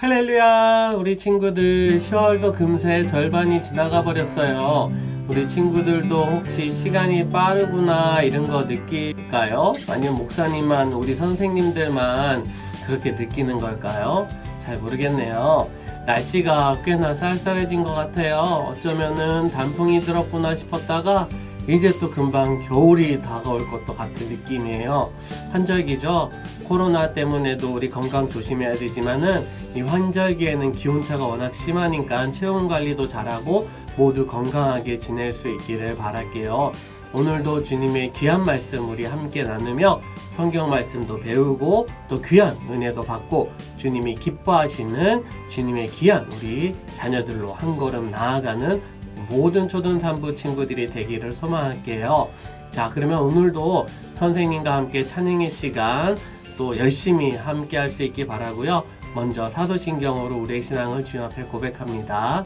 할렐루야! 우리 친구들 10월도 금세 절반이 지나가 버렸어요. 우리 친구들도 혹시 시간이 빠르구나 이런 거 느낄까요? 아니면 목사님만, 우리 선생님들만 그렇게 느끼는 걸까요? 잘 모르겠네요. 날씨가 꽤나 쌀쌀해진 것 같아요. 어쩌면은 단풍이 들었구나 싶었다가 이제 또 금방 겨울이 다가올 것도 같은 느낌이에요. 환절기죠. 코로나 때문에도 우리 건강 조심해야 되지만은 이 환절기에는 기온차가 워낙 심하니까 체온 관리도 잘하고 모두 건강하게 지낼 수 있기를 바랄게요. 오늘도 주님의 귀한 말씀 우리 함께 나누며 성경 말씀도 배우고 또 귀한 은혜도 받고 주님이 기뻐하시는 주님의 귀한 우리 자녀들로 한 걸음 나아가는 모든 초등산부 친구들이 되기를 소망할게요. 자, 그러면 오늘도 선생님과 함께 찬양의 시간 또 열심히 함께 할 수 있길 바라고요. 먼저 사도신경으로 우리의 신앙을 주님 앞에 고백합니다.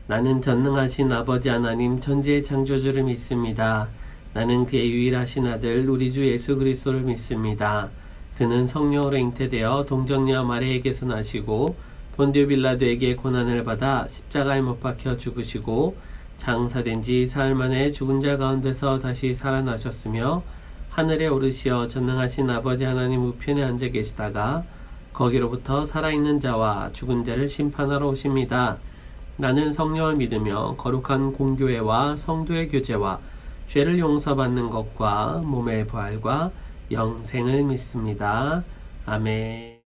나는 전능하신 아버지 하나님 천지의 창조주를 믿습니다. 나는 그의 유일하신 아들 우리 주 예수 그리스도를 믿습니다. 그는 성령으로 잉태되어 동정녀 마리아에게서 나시고 본디오 빌라도에게 고난을 받아 십자가에 못 박혀 죽으시고 장사된 지 사흘 만에 죽은 자 가운데서 다시 살아나셨으며 하늘에 오르시어 전능하신 아버지 하나님 우편에 앉아 계시다가 거기로부터 살아있는 자와 죽은 자를 심판하러 오십니다. 나는 성령을 믿으며 거룩한 공교회와 성도의 교제와 죄를 용서받는 것과 몸의 부활과 영생을 믿습니다. 아멘.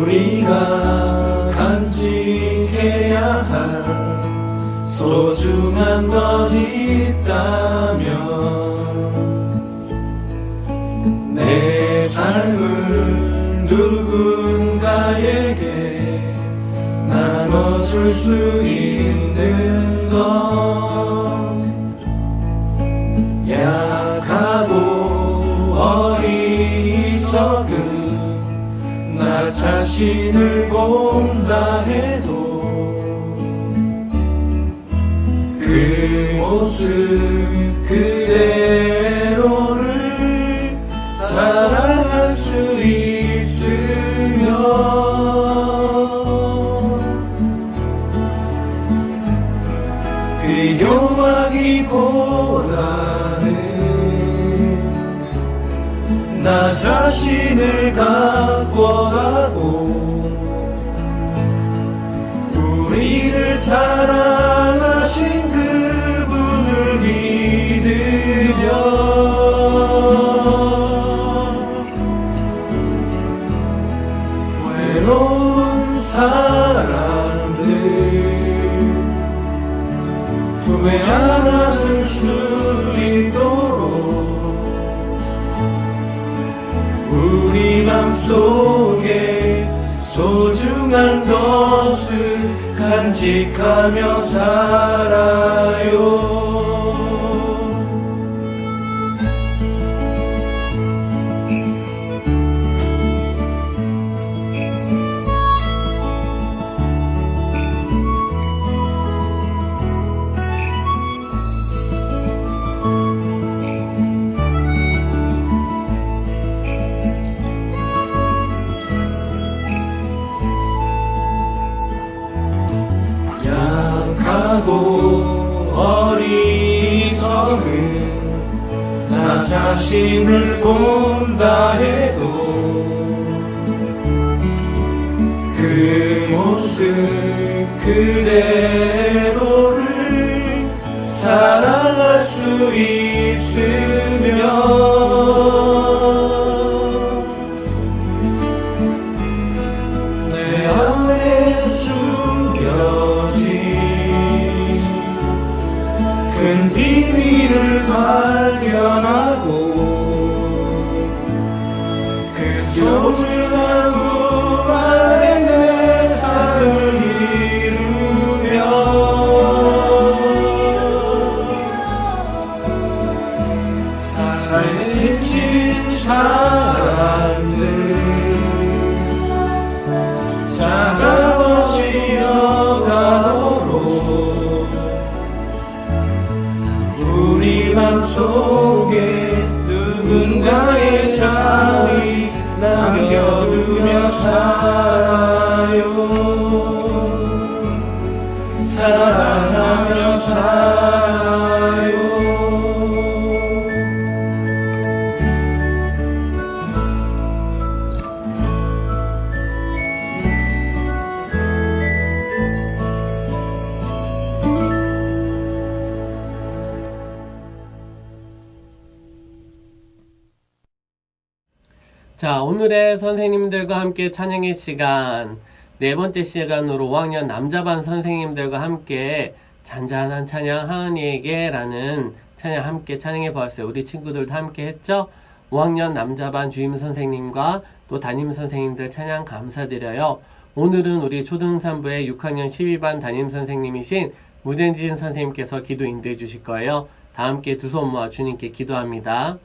우리가 간직해야 할 소중한 것이 있다면 내 삶을 누군가에게 나눠줄 수 있는 것 약하고 어리석은 나 자신을 본다 해도 그 모습 그대로를 사랑할 수 있으면 비교하기보다는 나 자신을 각오하고 우리를 사랑하신 그분을 믿으며 외로운 사람들 품에 안아줄 수 있도록 우리 맘속에 소중한 것을 간직하며 살아요. 어리석은 나 자신을 본다 해도 그 모습 그대로를 사랑할 수 있으며 소중한 구 안에 내 삶을 이루며 삶에 지친 사람들 찾아보시러 가도록 우리 맘속에 누군가의 자리 남겨두며 살아요. 사랑하며 살아요. 자, 오늘의 선생님들과 함께 찬양의 시간, 네 번째 시간으로 5학년 남자반 선생님들과 함께 잔잔한 찬양 하은이에게 라는 찬양 함께 찬양해 보았어요. 우리 친구들도 함께 했죠? 5학년 남자반 주임 선생님과 또 담임 선생님들 찬양 감사드려요. 오늘은 우리 초등산부의 6학년 12반 담임 선생님이신 무den진 선생님께서 기도 인도해 주실 거예요. 다 함께 두 손 모아 주님께 기도합니다.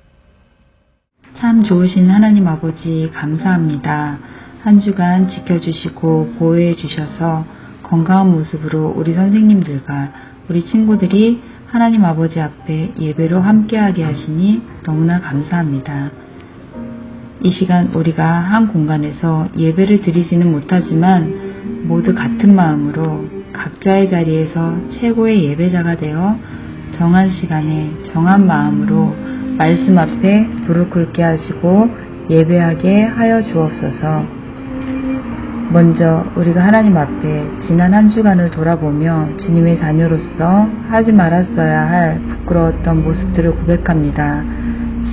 참 좋으신 하나님 아버지 감사합니다. 한 주간 지켜주시고 보호해 주셔서 건강한 모습으로 우리 선생님들과 우리 친구들이 하나님 아버지 앞에 예배로 함께하게 하시니 너무나 감사합니다. 이 시간 우리가 한 공간에서 예배를 드리지는 못하지만 모두 같은 마음으로 각자의 자리에서 최고의 예배자가 되어 정한 시간에 정한 마음으로 말씀 앞에 불을 끓게 하시고 예배하게 하여 주옵소서. 먼저 우리가 하나님 앞에 지난 한 주간을 돌아보며 주님의 자녀로서 하지 말았어야 할 부끄러웠던 모습들을 고백합니다.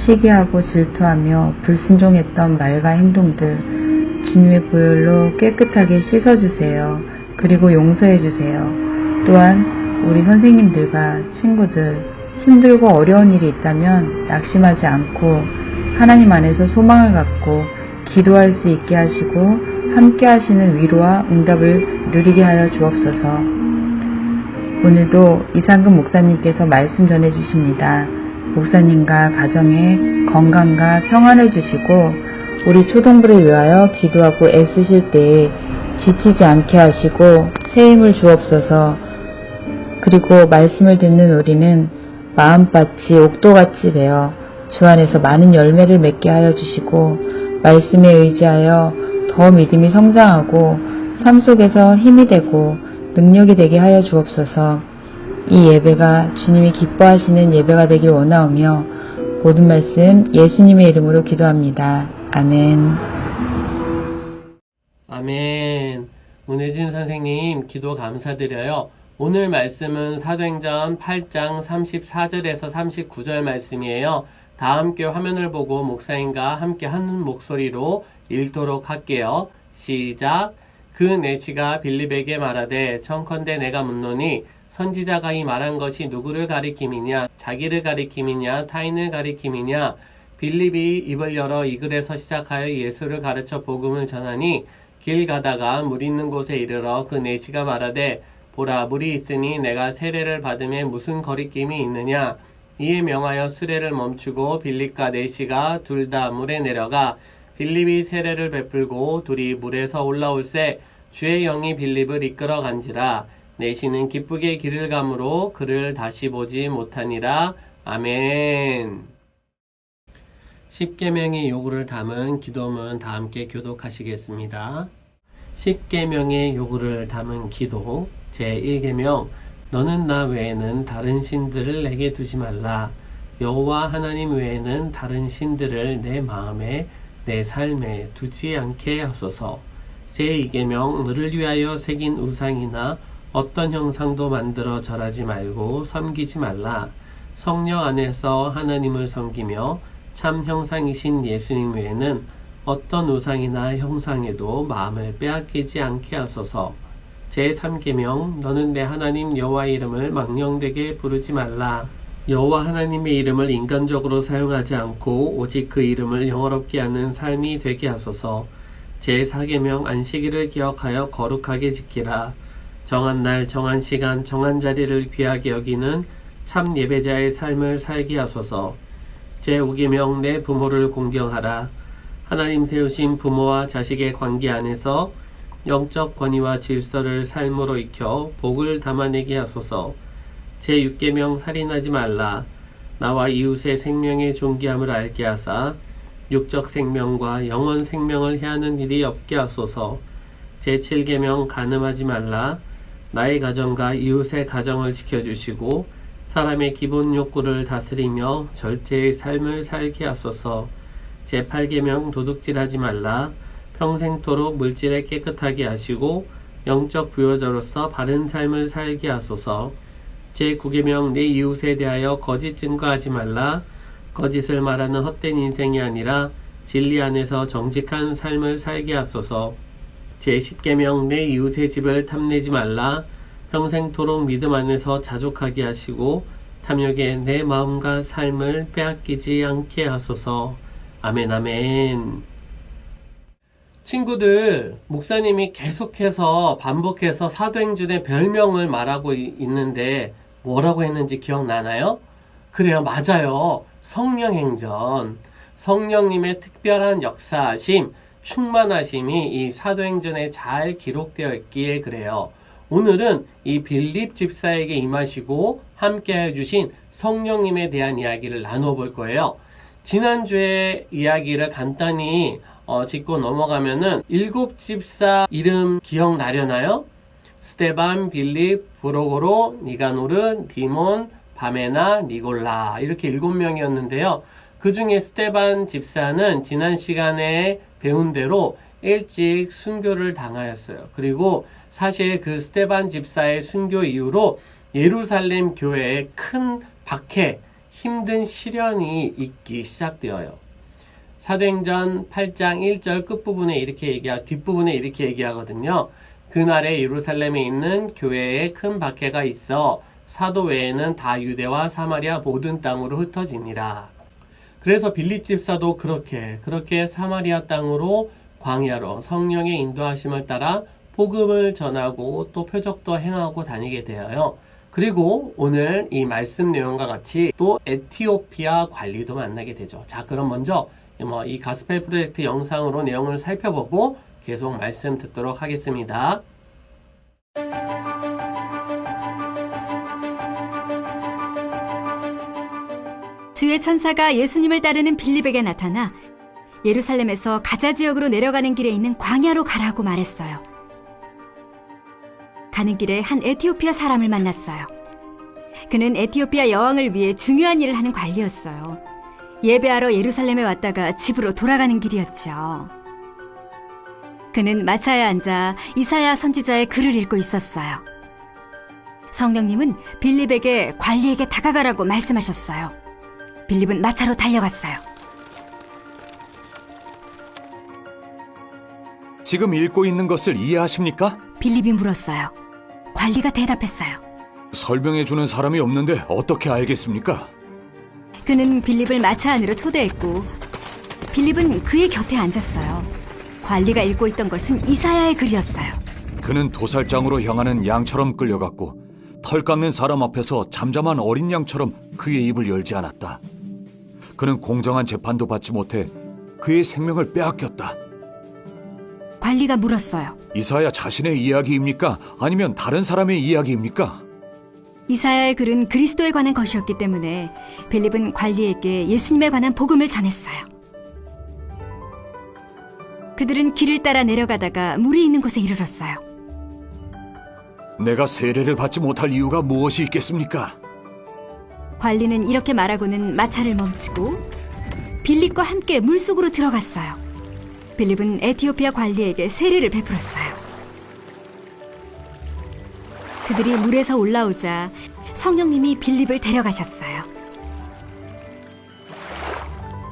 시기하고 질투하며 불순종했던 말과 행동들 주님의 보혈로 깨끗하게 씻어주세요. 그리고 용서해주세요. 또한 우리 선생님들과 친구들 힘들고 어려운 일이 있다면 낙심하지 않고 하나님 안에서 소망을 갖고 기도할 수 있게 하시고 함께 하시는 위로와 응답을 누리게 하여 주옵소서. 오늘도 이상금 목사님께서 말씀 전해 주십니다. 목사님과 가정에 건강과 평안을 주시고 우리 초등부를 위하여 기도하고 애쓰실 때에 지치지 않게 하시고 새 힘을 주옵소서. 그리고 말씀을 듣는 우리는 마음밭이 옥도같이 되어 주 안에서 많은 열매를 맺게 하여 주시고 말씀에 의지하여 더 믿음이 성장하고 삶 속에서 힘이 되고 능력이 되게 하여 주옵소서. 이 예배가 주님이 기뻐하시는 예배가 되길 원하오며 모든 말씀 예수님의 이름으로 기도합니다. 아멘. 아멘. 문혜진 선생님 기도 감사드려요. 오늘 말씀은 사도행전 8장 34절에서 39절 말씀이에요. 다 함께 화면을 보고 목사님과 함께 하는 목소리로 읽도록 할게요. 시작. 그 내시가 빌립에게 말하되 청컨대 내가 묻노니 선지자가 이 말한 것이 누구를 가리킴이냐 자기를 가리킴이냐 타인을 가리킴이냐. 빌립이 입을 열어 이 글에서 시작하여 예수를 가르쳐 복음을 전하니 길 가다가 물 있는 곳에 이르러 그 내시가 말하되 보라 물이 있으니 내가 세례를 받음에 무슨 거리낌이 있느냐. 이에 명하여 수레를 멈추고 빌립과 내시가 둘 다 물에 내려가 빌립이 세례를 베풀고 둘이 물에서 올라올새 주의 영이 빌립을 이끌어 간지라. 내시는 기쁘게 길을 가므로 그를 다시 보지 못하니라. 아멘. 십계명의 요구를 담은 기도문 다 함께 교독하시겠습니다. 십계명의 요구를 담은 기도 제1계명 너는 나 외에는 다른 신들을 내게 두지 말라. 여호와 하나님 외에는 다른 신들을 내 마음에 내 삶에 두지 않게 하소서. 제2계명 너를 위하여 새긴 우상이나 어떤 형상도 만들어 절하지 말고 섬기지 말라. 성령 안에서 하나님을 섬기며 참 형상이신 예수님 외에는 어떤 우상이나 형상에도 마음을 빼앗기지 않게 하소서. 제3계명 너는 내 하나님 여호와의 이름을 망령되게 부르지 말라. 여호와 하나님의 이름을 인간적으로 사용하지 않고 오직 그 이름을 영화롭게 하는 삶이 되게 하소서. 제4계명 안식일을 기억하여 거룩하게 지키라. 정한 날, 정한 시간, 정한 자리를 귀하게 여기는 참 예배자의 삶을 살게 하소서. 제5계명 내 부모를 공경하라. 하나님 세우신 부모와 자식의 관계 안에서 영적 권위와 질서를 삶으로 익혀 복을 담아내게 하소서. 제6계명 살인하지 말라. 나와 이웃의 생명의 존귀함을 알게 하사 육적 생명과 영원 생명을 해하는 일이 없게 하소서. 제7계명 간음하지 말라. 나의 가정과 이웃의 가정을 지켜주시고 사람의 기본 욕구를 다스리며 절제의 삶을 살게 하소서. 제8계명 도둑질하지 말라. 평생토록 물질에 깨끗하게 하시고 영적 부여자로서 바른 삶을 살게 하소서. 제9계명 내 이웃에 대하여 거짓 증거하지 말라. 거짓을 말하는 헛된 인생이 아니라 진리 안에서 정직한 삶을 살게 하소서. 제10계명 내 이웃의 집을 탐내지 말라. 평생토록 믿음 안에서 자족하게 하시고 탐욕에 내 마음과 삶을 빼앗기지 않게 하소서. 아멘 아멘. 친구들, 목사님이 계속해서 반복해서 사도행전의 별명을 말하고 있는데 뭐라고 했는지 기억나나요? 그래요, 맞아요. 성령행전. 성령님의 특별한 역사하심, 충만하심이 이 사도행전에 잘 기록되어 있기에 그래요. 오늘은 이 빌립 집사에게 임하시고 함께 해주신 성령님에 대한 이야기를 나눠볼 거예요. 지난주에 이야기를 간단히 짚고 넘어가면은 7 집사 이름 기억나려나요? 스데반, 빌립, 브로고로, 니가노르, 디몬, 바메나, 니골라 이렇게 7명이었는데요. 그 중에 스데반 집사는 지난 시간에 배운 대로 일찍 순교를 당하였어요. 그리고 사실 그 스데반 집사의 순교 이후로 예루살렘 교회에 큰 박해, 힘든 시련이 있기 시작되어요. 사도행전 8장 1절 끝부분에 뒷부분에 이렇게 얘기하거든요. 그날에 예루살렘에 있는 교회에 큰 박해가 있어 사도 외에는 다 유대와 사마리아 모든 땅으로 흩어지니라. 그래서 빌립 집사도 그렇게 사마리아 땅으로 광야로 성령의 인도하심을 따라 복음을 전하고 또 표적도 행하고 다니게 되어요. 그리고 오늘 이 말씀 내용과 같이 또 에티오피아 관리도 만나게 되죠. 자, 그럼 먼저 이 가스펠 프로젝트 영상으로 내용을 살펴보고 계속 말씀 듣도록 하겠습니다. 주의 천사가 예수님을 따르는 빌립에게 나타나 예루살렘에서 가자 지역으로 내려가는 길에 있는 광야로 가라고 말했어요. 가는 길에 한 에티오피아 사람을 만났어요. 그는 에티오피아 여왕을 위해 중요한 일을 하는 관리였어요. 예배하러 예루살렘에 왔다가 집으로 돌아가는 길이었죠. 그는 마차에 앉아 이사야 선지자의 글을 읽고 있었어요. 성령님은 빌립에게 관리에게 다가가라고 말씀하셨어요. 빌립은 마차로 달려갔어요. 지금 읽고 있는 것을 이해하십니까? 빌립이 물었어요. 관리가 대답했어요. 설명해주는 사람이 없는데 어떻게 알겠습니까? 그는 빌립을 마차 안으로 초대했고 빌립은 그의 곁에 앉았어요. 관리가 읽고 있던 것은 이사야의 글이었어요. 그는 도살장으로 향하는 양처럼 끌려갔고 털 깎는 사람 앞에서 잠잠한 어린 양처럼 그의 입을 열지 않았다. 그는 공정한 재판도 받지 못해 그의 생명을 빼앗겼다. 관리가 물었어요. 이사야 자신의 이야기입니까? 아니면 다른 사람의 이야기입니까? 이사야의 글은 그리스도에 관한 것이었기 때문에 빌립은 관리에게 예수님에 관한 복음을 전했어요. 그들은 길을 따라 내려가다가 물이 있는 곳에 이르렀어요. 내가 세례를 받지 못할 이유가 무엇이 있겠습니까? 관리는 이렇게 말하고는 마차를 멈추고 빌립과 함께 물속으로 들어갔어요. 빌립은 에티오피아 관리에게 세례를 베풀었어요. 그들이 물에서 올라오자 성령님이 빌립을 데려가셨어요.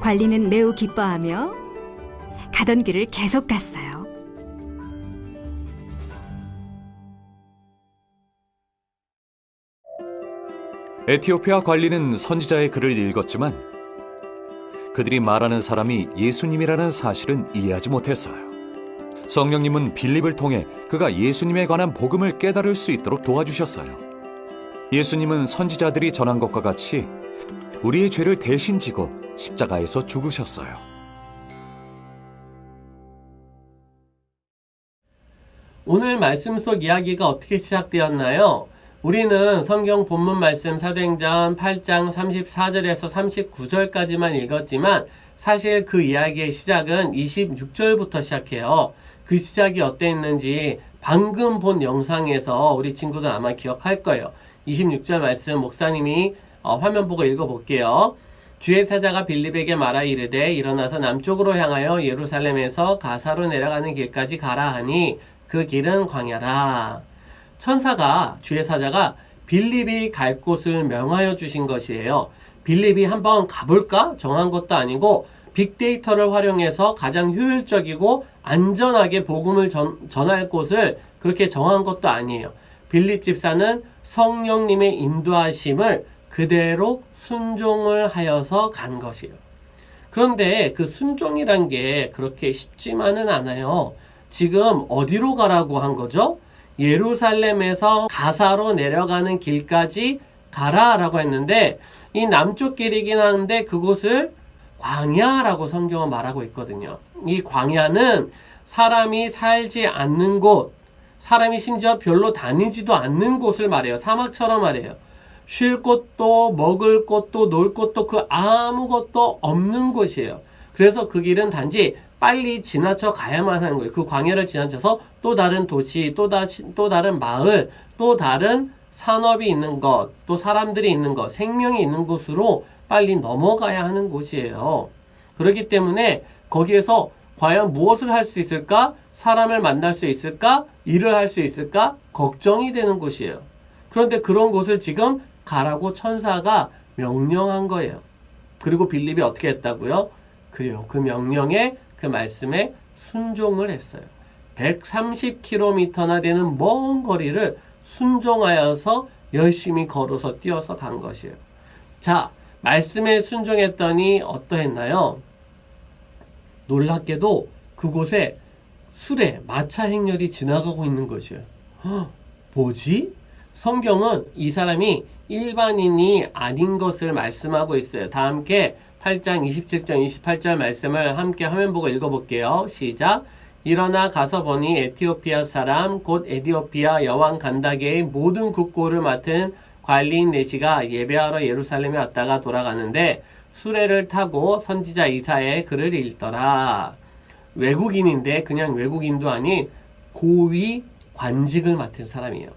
관리는 매우 기뻐하며 가던 길을 계속 갔어요. 에티오피아 관리는 선지자의 글을 읽었지만 그들이 말하는 사람이 예수님이라는 사실은 이해하지 못했어요. 성령님은 빌립을 통해 그가 예수님에 관한 복음을 깨달을 수 있도록 도와주셨어요. 예수님은 선지자들이 전한 것과 같이 우리의 죄를 대신 지고 십자가에서 죽으셨어요. 오늘 말씀 속 이야기가 어떻게 시작되었나요? 우리는 성경 본문 말씀 사도행전 8장 34절에서 39절까지만 읽었지만 사실 그 이야기의 시작은 26절부터 시작해요. 그 시작이 어땠는지 방금 본 영상에서 우리 친구들 아마 기억할 거예요. 26절 말씀 목사님이 화면 보고 읽어볼게요. 주의 사자가 빌립에게 말하 이르되 일어나서 남쪽으로 향하여 예루살렘에서 가사로 내려가는 길까지 가라 하니 그 길은 광야라. 천사가 주의 사자가 빌립이 갈 곳을 명하여 주신 것이에요. 빌립이 한번 가볼까? 정한 것도 아니고 빅데이터를 활용해서 가장 효율적이고 안전하게 복음을 전할 곳을 그렇게 정한 것도 아니에요. 빌립 집사는 성령님의 인도하심을 그대로 순종을 하여서 간 것이에요. 그런데 그 순종이란 게 그렇게 쉽지만은 않아요. 지금 어디로 가라고 한 거죠? 예루살렘에서 가사로 내려가는 길까지 가라라고 했는데 이 남쪽 길이긴 한데 그곳을 광야라고 성경은 말하고 있거든요. 이 광야는 사람이 살지 않는 곳, 사람이 심지어 별로 다니지도 않는 곳을 말해요. 사막처럼 말해요. 쉴 곳도 먹을 곳도 놀 곳도 그 아무것도 없는 곳이에요. 그래서 그 길은 단지 빨리 지나쳐 가야만 하는 거예요. 그 광야를 지나쳐서 또 다른 도시, 또 다른 마을, 또 다른 산업이 있는 것, 또 사람들이 있는 것, 생명이 있는 곳으로 빨리 넘어가야 하는 곳이에요. 그렇기 때문에 거기에서 과연 무엇을 할 수 있을까? 사람을 만날 수 있을까? 일을 할 수 있을까? 걱정이 되는 곳이에요. 그런데 그런 곳을 지금 가라고 천사가 명령한 거예요. 그리고 빌립이 어떻게 했다고요? 그래요. 그 명령에 그 말씀에 순종을 했어요. 130km나 되는 먼 거리를 순종하여서 열심히 걸어서 뛰어서 간 것이에요. 자, 말씀에 순종했더니 어떠했나요? 놀랍게도 그곳에 수레, 마차 행렬이 지나가고 있는 것이에요. 뭐지? 성경은 이 사람이 일반인이 아닌 것을 말씀하고 있어요. 다 함께 8장 27절 28절 말씀을 함께 화면 보고 읽어볼게요. 시작. 일어나 가서 보니 에티오피아 사람 곧 에티오피아 여왕 간다게의 모든 국고를 맡은 관리인 네시가 예배하러 예루살렘에 왔다가 돌아가는데 수레를 타고 선지자 이사야의 글을 읽더라. 외국인인데 그냥 외국인도 아닌 고위 관직을 맡은 사람이에요.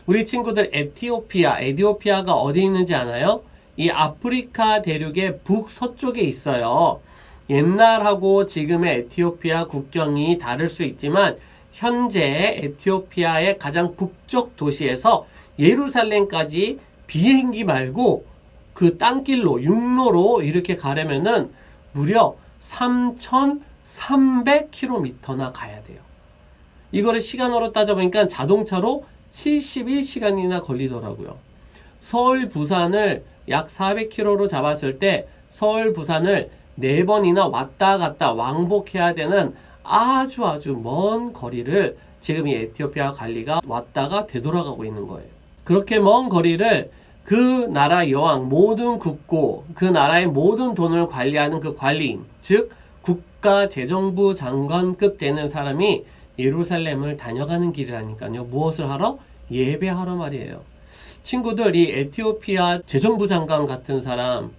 우리 친구들 에티오피아가 어디 있는지 아나요? 이 아프리카 대륙의 북서쪽에 있어요. 옛날하고 지금의 에티오피아 국경이 다를 수 있지만 현재 에티오피아의 가장 북쪽 도시에서 예루살렘까지 비행기 말고 그 땅길로 육로로 이렇게 가려면은 무려 3,300km나 가야 돼요. 이거를 시간으로 따져보니까 자동차로 71시간이나 걸리더라고요. 서울 부산을 약 400km로 잡았을 때 서울 부산을 4번이나 왔다 갔다 왕복해야 되는 아주 먼 거리를 지금 이 에티오피아 관리가 왔다가 되돌아가고 있는 거예요. 그렇게 먼 거리를 그 나라 여왕, 모든 국고, 그 나라의 모든 돈을 관리하는 그 관리인, 즉 국가재정부 장관급 되는 사람이 예루살렘을 다녀가는 길이라니까요. 무엇을 하러? 예배하러 말이에요. 친구들, 이 에티오피아 재정부 장관 같은 사람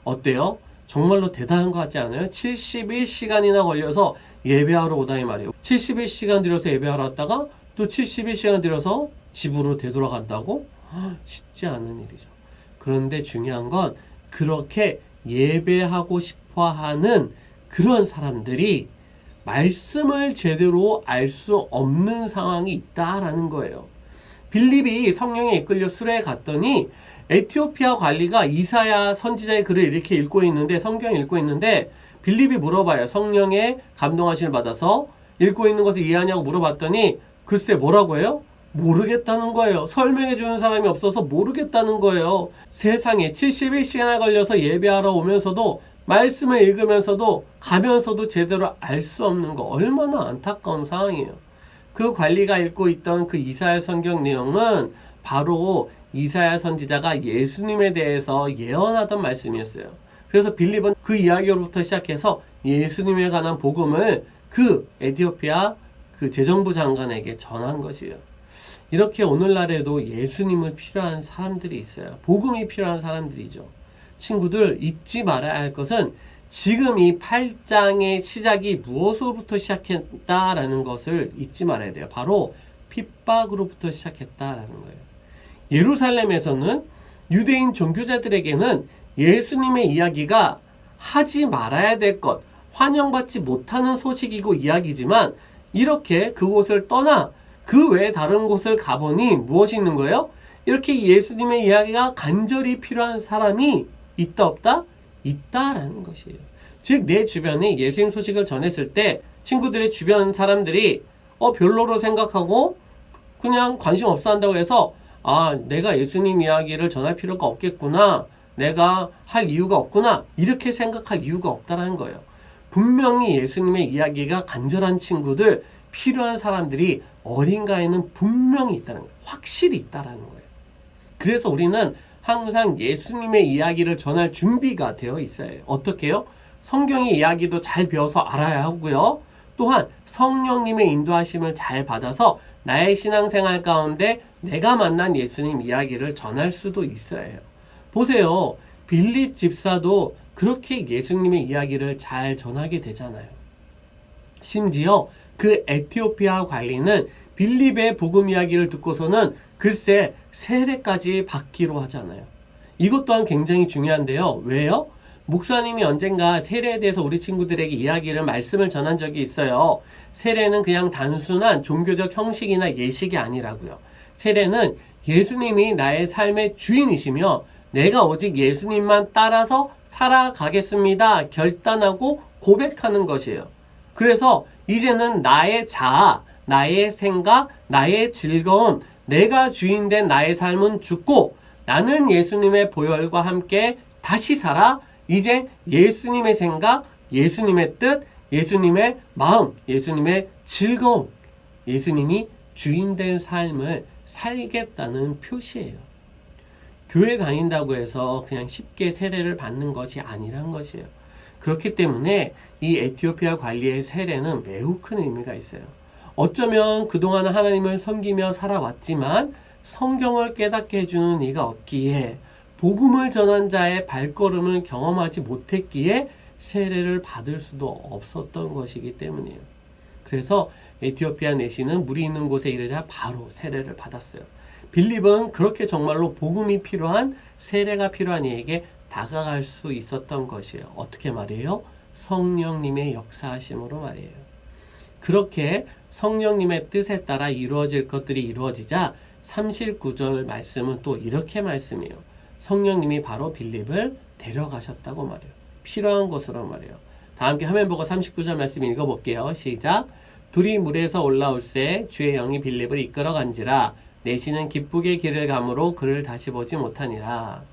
어때요? 정말로 대단한 것 같지 않아요? 71시간이나 걸려서 예배하러 오다 이 말이에요. 71시간 들여서 예배하러 왔다가 또 71시간 들여서 집으로 되돌아간다고? 쉽지 않은 일이죠. 그런데 중요한 건 그렇게 예배하고 싶어하는 그런 사람들이 말씀을 제대로 알 수 없는 상황이 있다라는 거예요. 빌립이 성령에 이끌려 수레에 갔더니 에티오피아 관리가 이사야 선지자의 글을 이렇게 읽고 있는데, 성경을 읽고 있는데 빌립이 물어봐요. 성령의 감동하심을 받아서 읽고 있는 것을 이해하냐고 물어봤더니 글쎄 뭐라고 해요? 모르겠다는 거예요. 설명해 주는 사람이 없어서 모르겠다는 거예요. 세상에 71시간을 걸려서 예배하러 오면서도 말씀을 읽으면서도 가면서도 제대로 알 수 없는 거 얼마나 안타까운 상황이에요. 그 관리가 읽고 있던 그 이사야 성경 내용은 바로 이사야 선지자가 예수님에 대해서 예언하던 말씀이었어요. 그래서 빌립은 그 이야기로부터 시작해서 예수님에 관한 복음을 그 에티오피아 그 재정부 장관에게 전한 것이에요. 이렇게 오늘날에도 예수님을 필요한 사람들이 있어요. 복음이 필요한 사람들이죠. 친구들, 잊지 말아야 할 것은 지금 이 8장의 시작이 무엇으로부터 시작했다라는 것을 잊지 말아야 돼요. 바로 핍박으로부터 시작했다라는 거예요. 예루살렘에서는 유대인 종교자들에게는 예수님의 이야기가 하지 말아야 될 것, 환영받지 못하는 소식이고 이야기지만 이렇게 그곳을 떠나 그 외에 다른 곳을 가보니 무엇이 있는 거예요? 이렇게 예수님의 이야기가 간절히 필요한 사람이 있다 없다? 있다라는 것이에요. 즉 내 주변에 예수님 소식을 전했을 때 친구들의 주변 사람들이 별로로 생각하고 그냥 관심 없어 한다고 해서 내가 예수님 이야기를 전할 필요가 없겠구나, 내가 할 이유가 없구나, 이렇게 생각할 이유가 없다라는 거예요. 분명히 예수님의 이야기가 간절한 친구들, 필요한 사람들이 어딘가에는 분명히 있다는 거예요. 확실히 있다라는 거예요. 그래서 우리는 항상 예수님의 이야기를 전할 준비가 되어 있어야 해요. 어떻게요? 성경의 이야기도 잘 배워서 알아야 하고요. 또한 성령님의 인도하심을 잘 받아서 나의 신앙생활 가운데 내가 만난 예수님 이야기를 전할 수도 있어야 해요. 보세요. 빌립 집사도 그렇게 예수님의 이야기를 잘 전하게 되잖아요. 심지어 그 에티오피아 관리는 빌립의 복음 이야기를 듣고서는 글쎄 세례까지 받기로 하잖아요. 이것 또한 굉장히 중요한데요. 왜요? 목사님이 언젠가 세례에 대해서 우리 친구들에게 이야기를 말씀을 전한 적이 있어요. 세례는 그냥 단순한 종교적 형식이나 예식이 아니라고요. 세례는 예수님이 나의 삶의 주인이시며 내가 오직 예수님만 따라서 살아가겠습니다 결단하고 고백하는 것이에요. 그래서 이제는 나의 자아, 나의 생각, 나의 즐거움, 내가 주인된 나의 삶은 죽고 나는 예수님의 보혈과 함께 다시 살아 이제 예수님의 생각, 예수님의 뜻, 예수님의 마음, 예수님의 즐거움, 예수님이 주인된 삶을 살겠다는 표시예요. 교회 다닌다고 해서 그냥 쉽게 세례를 받는 것이 아니란 것이에요. 그렇기 때문에 이 에티오피아 관리의 세례는 매우 큰 의미가 있어요. 어쩌면 그동안 하나님을 섬기며 살아왔지만 성경을 깨닫게 해주는 이가 없기에 복음을 전한 자의 발걸음을 경험하지 못했기에 세례를 받을 수도 없었던 것이기 때문이에요. 그래서 에티오피아 내시는 물이 있는 곳에 이르자 바로 세례를 받았어요. 빌립은 그렇게 정말로 복음이 필요한, 세례가 필요한 이에게 다가갈 수 있었던 것이에요. 어떻게 말이에요? 성령님의 역사하심으로 말이에요. 그렇게 성령님의 뜻에 따라 이루어질 것들이 이루어지자 39절 말씀은 또 이렇게 말씀해요. 성령님이 바로 빌립을 데려가셨다고 말해요. 필요한 곳으로 말해요. 다 함께 화면 보고 39절 말씀 읽어볼게요. 시작. 둘이 물에서 올라올새 주의 영이 빌립을 이끌어간지라 내시는 기쁘게 길을 가므로 그를 다시 보지 못하니라.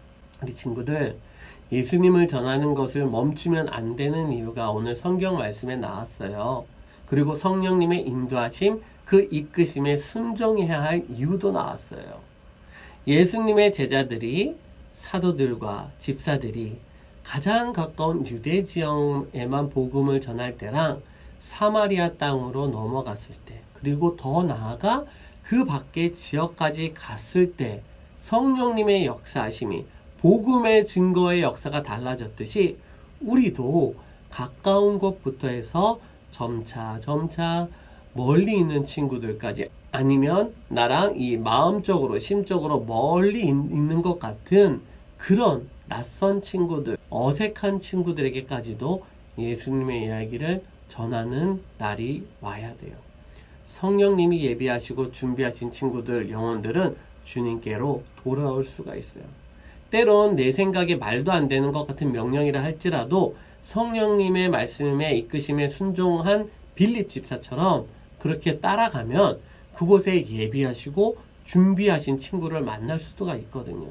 우리 친구들, 예수님을 전하는 것을 멈추면 안 되는 이유가 오늘 성경 말씀에 나왔어요. 그리고 성령님의 인도하심, 그 이끄심에 순종해야 할 이유도 나왔어요. 예수님의 제자들이, 사도들과 집사들이 가장 가까운 유대 지역에만 복음을 전할 때랑 사마리아 땅으로 넘어갔을 때, 그리고 더 나아가 그 밖의 지역까지 갔을 때 성령님의 역사하심이, 복음의 증거의 역사가 달라졌듯이 우리도 가까운 곳부터 해서 점차 멀리 있는 친구들까지, 아니면 나랑 이 마음적으로 심적으로 멀리 있는 것 같은 그런 낯선 친구들, 어색한 친구들에게까지도 예수님의 이야기를 전하는 날이 와야 돼요. 성령님이 예비하시고 준비하신 친구들, 영혼들은 주님께로 돌아올 수가 있어요. 때론 내 생각에 말도 안 되는 것 같은 명령이라 할지라도 성령님의 말씀에 이끄심에 순종한 빌립 집사처럼 그렇게 따라가면 그곳에 예비하시고 준비하신 친구를 만날 수가 있거든요.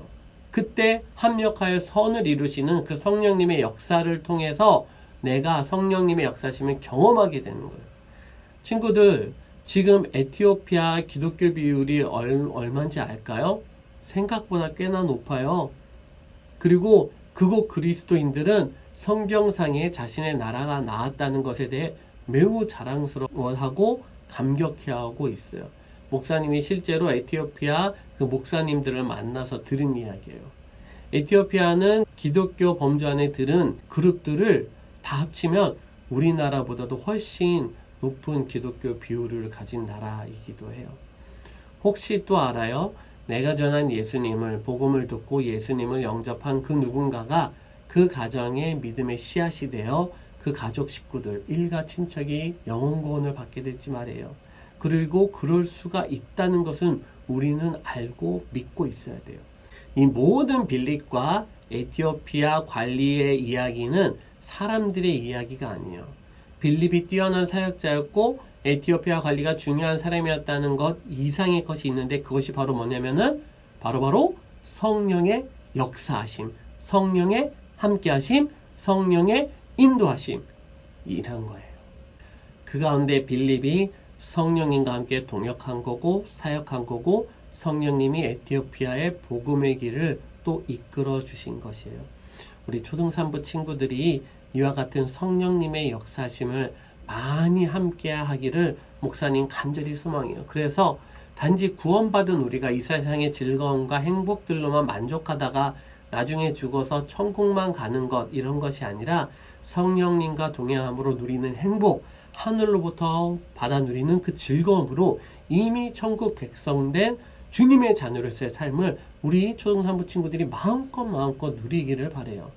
그때 합력하여 선을 이루시는 그 성령님의 역사를 통해서 내가 성령님의 역사심을 경험하게 되는 거예요. 친구들, 지금 에티오피아 기독교 비율이 얼마인지 알까요? 생각보다 꽤나 높아요. 그리고 그곳 그리스도인들은 성경상에 자신의 나라가 나왔다는 것에 대해 매우 자랑스러워하고 감격해하고 있어요. 목사님이 실제로 에티오피아 그 목사님들을 만나서 들은 이야기예요. 에티오피아는 기독교 범주 안에 들은 그룹들을 다 합치면 우리나라보다도 훨씬 높은 기독교 비율을 가진 나라이기도 해요. 혹시 또 알아요? 내가 전한 예수님을, 복음을 듣고 예수님을 영접한 그 누군가가 그 가정의 믿음의 씨앗이 되어 그 가족 식구들, 일가 친척이 영혼 구원을 받게 될지 말이에요. 그리고 그럴 수가 있다는 것은 우리는 알고 믿고 있어야 돼요. 이 모든 빌립과 에티오피아 관리의 이야기는 사람들의 이야기가 아니에요. 빌립이 뛰어난 사역자였고 에티오피아 관리가 중요한 사람이었다는 것 이상의 것이 있는데, 그것이 바로 뭐냐면은 바로 성령의 역사하심, 성령의 함께하심, 성령의 인도하심, 이런 거예요. 그 가운데 빌립이 성령님과 함께 동역한 거고 사역한 거고, 성령님이 에티오피아의 복음의 길을 또 이끌어 주신 것이에요. 우리 초등산부 친구들이 이와 같은 성령님의 역사심을 많이 함께 하기를 목사님 간절히 소망해요. 그래서 단지 구원받은 우리가 이 세상의 즐거움과 행복들로만 만족하다가 나중에 죽어서 천국만 가는 것, 이런 것이 아니라 성령님과 동행함으로 누리는 행복, 하늘로부터 받아 누리는 그 즐거움으로 이미 천국 백성된 주님의 자녀로서의 삶을 우리 초등산부 친구들이 마음껏 누리기를 바라요.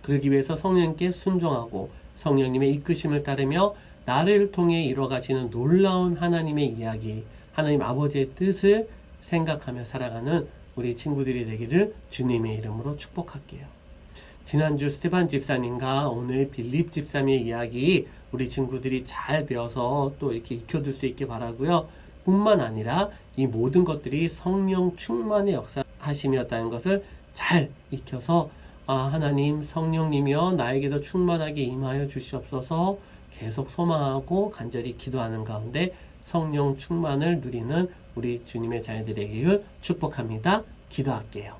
그러기 위해서 성령님께 순종하고 성령님의 이끄심을 따르며 나를 통해 이뤄가시는 놀라운 하나님의 이야기, 하나님 아버지의 뜻을 생각하며 살아가는 우리 친구들이 되기를 주님의 이름으로 축복할게요. 지난주 스테반 집사님과 오늘 빌립 집사님의 이야기 우리 친구들이 잘 배워서 또 이렇게 익혀둘 수 있게 바라고요. 뿐만 아니라 이 모든 것들이 성령 충만의 역사하심이었다는 것을 잘 익혀서 하나님 성령님이여 나에게도 충만하게 임하여 주시옵소서 계속 소망하고 간절히 기도하는 가운데 성령 충만을 누리는 우리 주님의 자녀들에게 축복합니다. 기도할게요.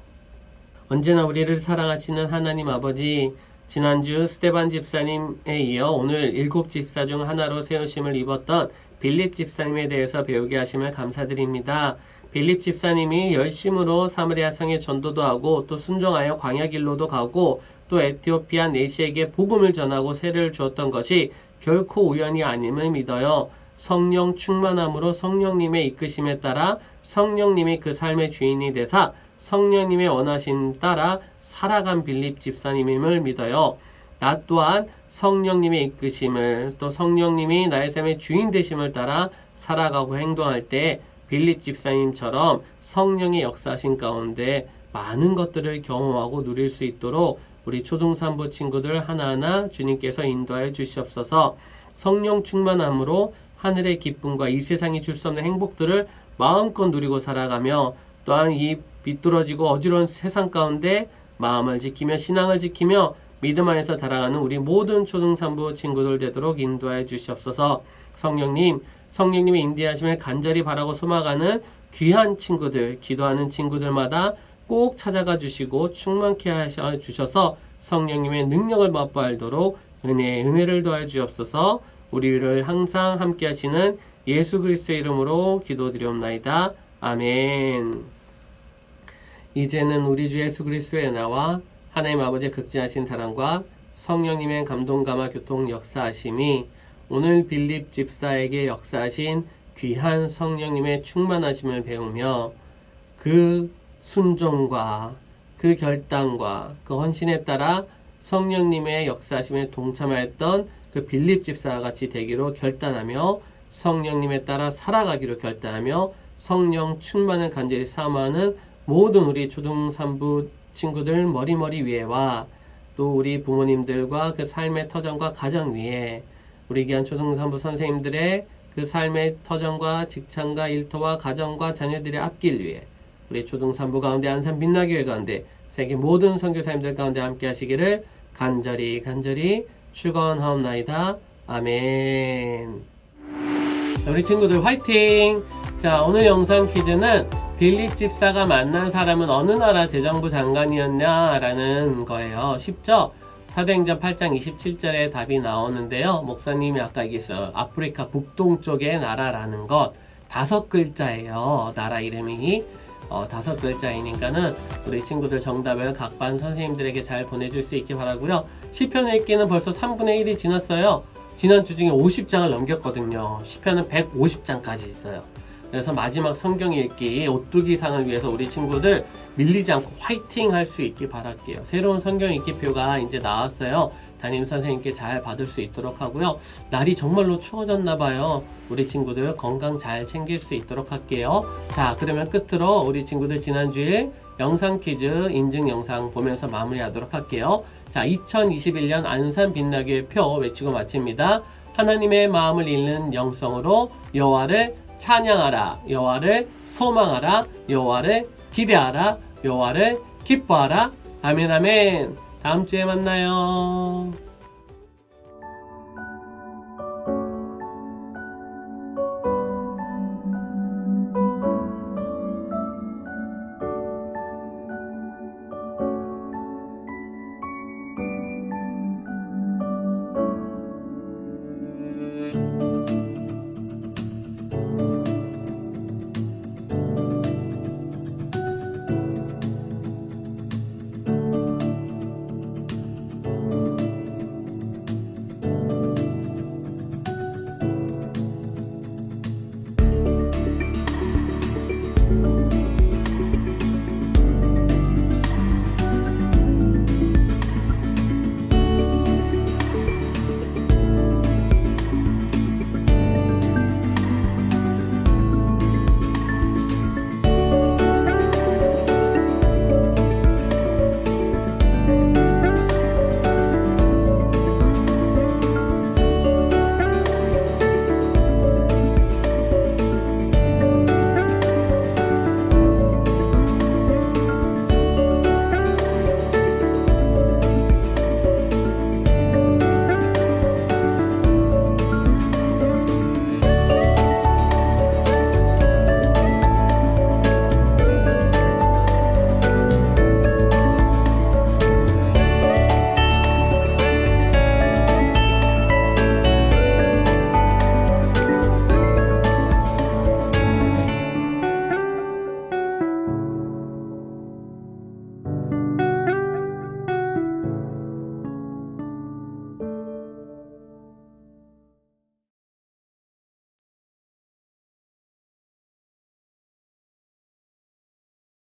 언제나 우리를 사랑하시는 하나님 아버지, 지난주 스테반 집사님에 이어 오늘 7 집사 중 하나로 세우심을 입었던 빌립 집사님에 대해서 배우게 하심을 감사드립니다. 빌립 집사님이 열심으로 사마리아 성에 전도도 하고 또 순종하여 광야 길로도 가고 또 에티오피아 내시에게 복음을 전하고 세례를 주었던 것이 결코 우연이 아님을 믿어요. 성령 충만함으로 성령님의 이끄심에 따라 성령님이 그 삶의 주인이 되사 성령님의 원하심 따라 살아간 빌립 집사님임을 믿어요. 나 또한 성령님의 이끄심을, 또 성령님이 나의 삶의 주인 되심을 따라 살아가고 행동할 때 빌립 집사님처럼 성령의 역사하신 가운데 많은 것들을 경험하고 누릴 수 있도록 우리 초등산부 친구들 하나하나 주님께서 인도하여 주시옵소서. 성령 충만함으로 하늘의 기쁨과 이 세상이 줄 수 없는 행복들을 마음껏 누리고 살아가며, 또한 이 비뚤어지고 어지러운 세상 가운데 마음을 지키며 신앙을 지키며 믿음 안에서 자라가는 우리 모든 초등산부 친구들 되도록 인도하여 주시옵소서. 성령님의 인도하심을 간절히 바라고 소망하는 귀한 친구들, 기도하는 친구들마다 꼭 찾아가 주시고 충만케 하셔 주셔서 성령님의 능력을 맛보알도록 은혜를 더해 주옵소서. 우리를 항상 함께 하시는 예수 그리스도의 이름으로 기도드리옵나이다. 아멘. 이제는 우리 주 예수 그리스도의 나와 하나님 아버지의 극진하신 사랑과 성령님의 감동감화 교통 역사하심이 오늘 빌립 집사에게 역사하신 귀한 성령님의 충만하심을 배우며 그 순종과 그 결단과 그 헌신에 따라 성령님의 역사하심에 동참하였던 그 빌립 집사와 같이 되기로 결단하며 성령님에 따라 살아가기로 결단하며 성령 충만을 간절히 사모하는 모든 우리 초등산부 친구들 머리 위에와 또 우리 부모님들과 그 삶의 터전과 가정 위에 우리 귀한 초등산부 선생님들의 그 그 삶의 터전과 직장과 일터와 가정과 자녀들의 앞길 위해 우리 초등산부 가운데 안산 빛나교회 가운데 세계 모든 선교사님들 가운데 함께 하시기를 간절히 축원하옵나이다. 아멘. 우리 친구들 화이팅! 자, 오늘 영상 퀴즈는 빌립 집사가 만난 사람은 어느 나라 재정부 장관이었냐라는 거예요. 쉽죠? 사도행전 8장 27절에 답이 나오는데요. 목사님이 아까 얘기했어요. 아프리카 북동쪽의 나라라는 것 5글자예요. 나라 이름이 5글자이니까는 우리 친구들 정답을 각 반 선생님들에게 잘 보내줄 수 있기 바라고요. 시편 읽기는 벌써 3분의 1이 지났어요. 지난주 중에 50장을 넘겼거든요. 시편은 150장까지 있어요. 그래서 마지막 성경 읽기 오뚜기상을 위해서 우리 친구들 밀리지 않고 화이팅 할 수 있기 바랄게요. 새로운 성경 읽기표가 이제 나왔어요. 담임 선생님께 잘 받을 수 있도록 하고요. 날이 정말로 추워졌나 봐요. 우리 친구들 건강 잘 챙길 수 있도록 할게요. 자, 그러면 끝으로 우리 친구들 지난주에 영상 퀴즈 인증 영상 보면서 마무리하도록 할게요. 자, 2021년 안산 빛나교회 표 외치고 마칩니다. 하나님의 마음을 읽는 영성으로 여호와를 찬양하라, 여호와를 소망하라, 여호와를 기대하라, 여호와를 기뻐하라. 아멘 아멘. 다음 주에 만나요.